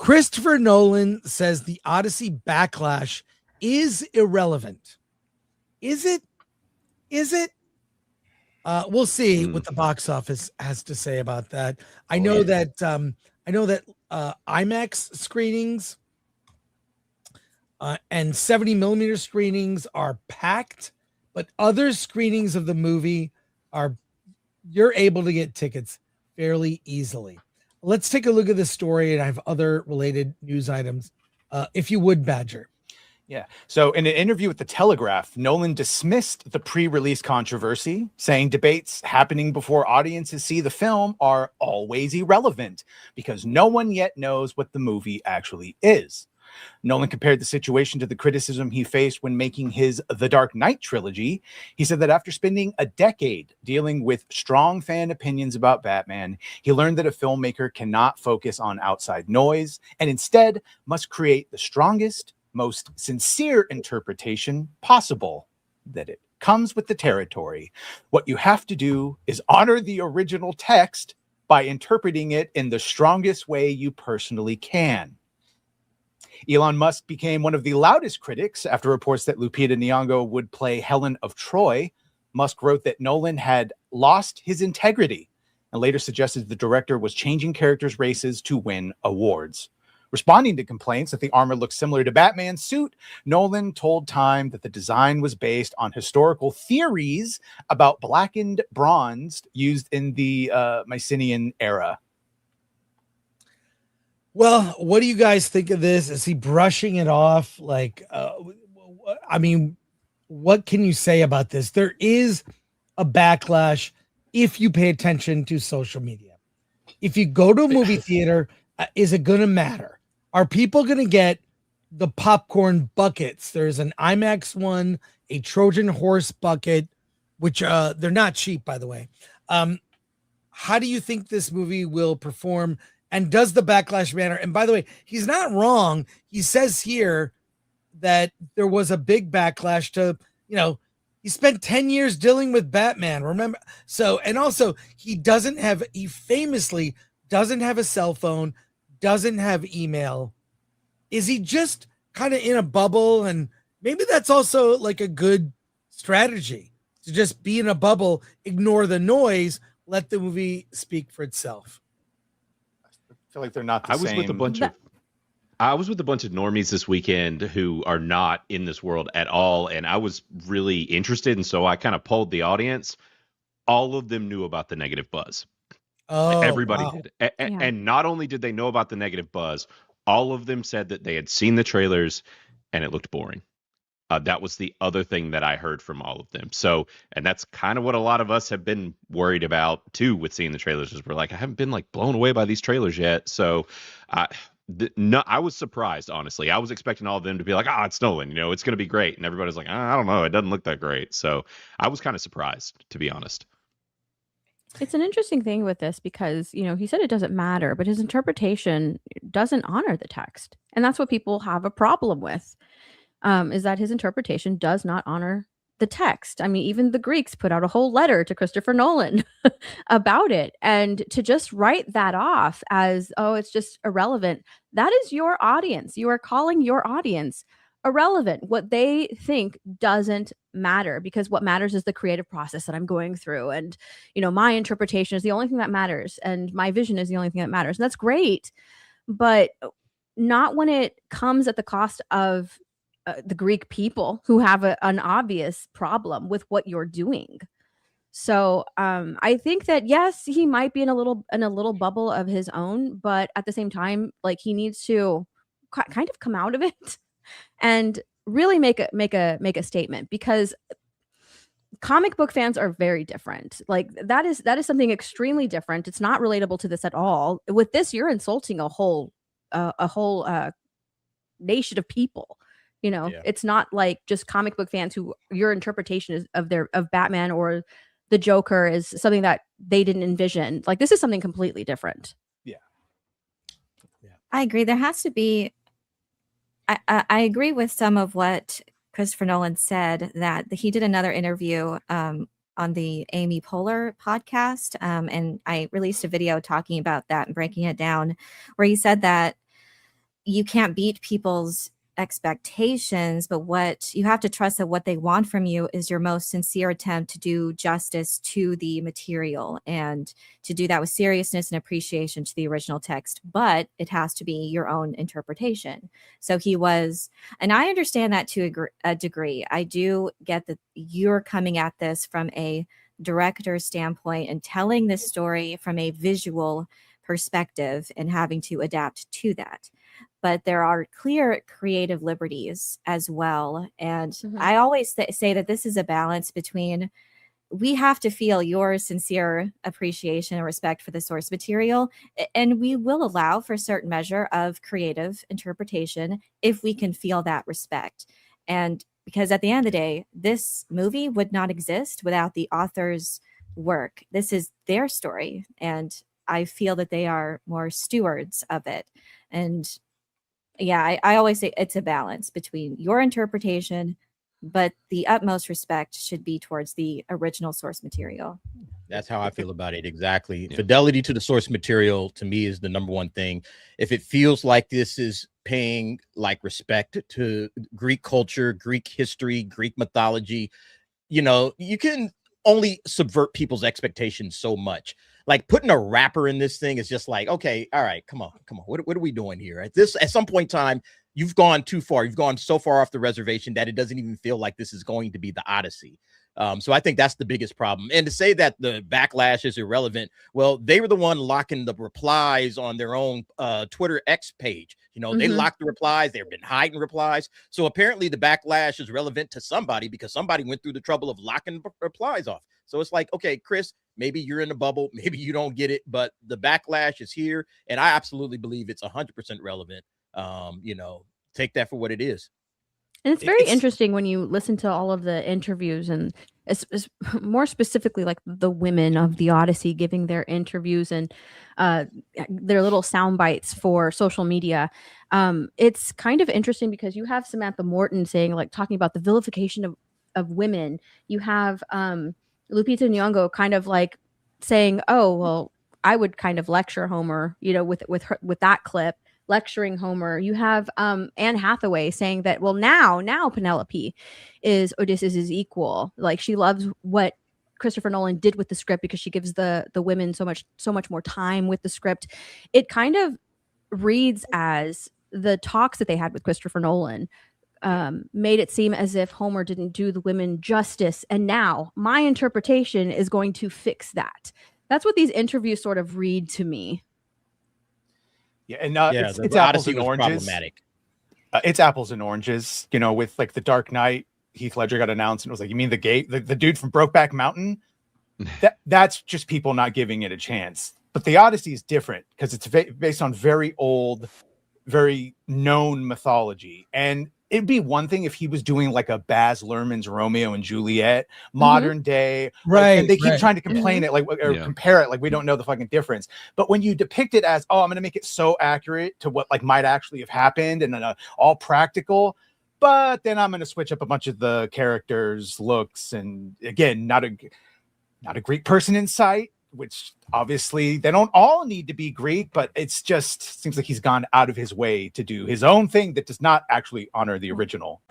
Christopher Nolan says the Odyssey Backlash is irrelevant. Is it? We'll see what the box office has to say about that. I know that IMAX screenings and 70 millimeter screenings are packed, but other screenings of the movie you're able to get tickets fairly easily. Let's take a look at this story, and I have other related news items. If you would, Badger. Yeah. So in an interview with The Telegraph, Nolan dismissed the pre-release controversy, saying debates happening before audiences see the film are always irrelevant because no one yet knows what the movie actually is. Nolan compared the situation to the criticism he faced when making his The Dark Knight trilogy. He said that after spending a decade dealing with strong fan opinions about Batman, he learned that a filmmaker cannot focus on outside noise and instead must create the strongest, most sincere interpretation possible, that it comes with the territory. What you have to do is honor the original text by interpreting it in the strongest way you personally can. Elon Musk became one of the loudest critics after reports that Lupita Nyong'o would play Helen of Troy. Musk wrote that Nolan had lost his integrity and later suggested the director was changing characters' races to win awards. Responding to complaints that the armor looked similar to Batman's suit, Nolan told Time that the design was based on historical theories about blackened bronze used in the Mycenaean era. Well, what do you guys think of this? Is he brushing it off? I mean, what can you say about this? There is a backlash if you pay attention to social media. If you go to a movie theater, is it going to matter? Are people going to get the popcorn buckets? There's an IMAX one, a Trojan horse bucket, which they're not cheap, by the way. How do you think this movie will perform? And does the backlash matter? And by the way, he's not wrong. He says here that there was a big backlash to, he spent 10 years dealing with Batman. Remember? So, and also he famously doesn't have a cell phone, doesn't have email. Is he just kind of in a bubble? And maybe that's also like a good strategy to just be in a bubble, ignore the noise, let the movie speak for itself. I feel like they're not the same. I was with a bunch of normies this weekend who are not in this world at all, and I was really interested, and so I kind of polled the audience. All of them knew about the negative buzz. Oh, everybody wow. did. And not only did they know about the negative buzz, all of them said that they had seen the trailers and it looked boring. That was the other thing that I heard from all of them. So, and that's kind of what a lot of us have been worried about too with seeing the trailers, is we're like, I haven't been like blown away by these trailers yet. So I was surprised, honestly. I was expecting all of them to be like, it's Nolan, it's going to be great. And everybody's like, I don't know, it doesn't look that great. So I was kind of surprised, to be honest. It's an interesting thing with this because, he said it doesn't matter, but his interpretation doesn't honor the text. And that's what people have a problem with, is that his interpretation does not honor the text. I mean, even the Greeks put out a whole letter to Christopher Nolan about it. And to just write that off as, it's just irrelevant, that is your audience. You are calling your audience irrelevant. What they think doesn't matter, because what matters is the creative process that I'm going through. And, my interpretation is the only thing that matters. And my vision is the only thing that matters. And that's great, but not when it comes at the cost of the Greek people who have an obvious problem with what you're doing. So I think that, yes, he might be in a little bubble of his own, but at the same time, like, he needs to kind of come out of it and really make a statement, because comic book fans are very different. Like, that is something extremely different. It's not relatable to this at all. With this, you're insulting a whole nation of people. It's not like just comic book fans who your interpretation is of Batman or the Joker is something that they didn't envision. Like, this is something completely different. Yeah. I agree. There has to be. I agree with some of what Christopher Nolan said, that he did another interview on the Amy Poehler podcast, and I released a video talking about that and breaking it down, where he said that you can't beat people's expectations, but what you have to trust that what they want from you is your most sincere attempt to do justice to the material and to do that with seriousness and appreciation to the original text, but it has to be your own interpretation. So he was, and I understand that to a degree. I do get that you're coming at this from a director's standpoint and telling this story from a visual perspective and having to adapt to that. But there are clear creative liberties as well. And I always say that this is a balance between, we have to feel your sincere appreciation and respect for the source material, and we will allow for a certain measure of creative interpretation if we can feel that respect. And because at the end of the day, this movie would not exist without the author's work. This is their story, and I feel that they are more stewards of it. And yeah, I always say it's a balance between your interpretation, but the utmost respect should be towards the original source material. That's how I feel about it. Exactly. Yeah. Fidelity to the source material to me is the number one thing. If it feels like this is paying like respect to Greek culture, Greek history, Greek mythology, you know, you can only subvert people's expectations so much. Like putting a rapper in this thing is just like, okay, all right, come on. What are we doing here? At some point in time, you've gone too far. You've gone so far off the reservation that it doesn't even feel like this is going to be the Odyssey. So I think that's the biggest problem. And to say that the backlash is irrelevant, well, they were the one locking the replies on their own Twitter X page. You know, they locked the replies. They've been hiding replies. So apparently the backlash is relevant to somebody because somebody went through the trouble of locking replies off. So it's like, okay, Chris, maybe you're in the bubble. Maybe you don't get it, but the backlash is here. And I absolutely believe it's 100% relevant. You know, take that for what it is. And it's very interesting when you listen to all of the interviews, and it's more specifically like the women of the Odyssey giving their interviews and their little sound bites for social media. It's kind of interesting because you have Samantha Morton saying, like, talking about the vilification of women. You have Lupita Nyong'o kind of like saying, oh, well, I would kind of lecture Homer, you know, with that clip. Lecturing Homer. You have Anne Hathaway saying that, well, now Penelope is Odysseus' equal. Like, she loves what Christopher Nolan did with the script because she gives the women so much more time with the script. It kind of reads as the talks that they had with Christopher Nolan made it seem as if Homer didn't do the women justice, and now my interpretation is going to fix that. That's what these interviews sort of read to me. Yeah, and it's apples and oranges. Problematic. It's apples and oranges. You know, with like The Dark Knight, Heath Ledger got announced, and it was like, you mean the dude from Brokeback Mountain? That's just people not giving it a chance. But the Odyssey is different because it's based on very old, very known mythology, and it'd be one thing if he was doing like a Baz Luhrmann's Romeo and Juliet, modern day, right? And they keep trying to complain it, like, or compare it, like we don't know the fucking difference. But when you depict it as, oh, I'm going to make it so accurate to what like might actually have happened and all practical, but then I'm going to switch up a bunch of the characters' looks, and again, not a Greek person in sight. Which obviously they don't all need to be Greek, but it's just seems like he's gone out of his way to do his own thing that does not actually honor the original.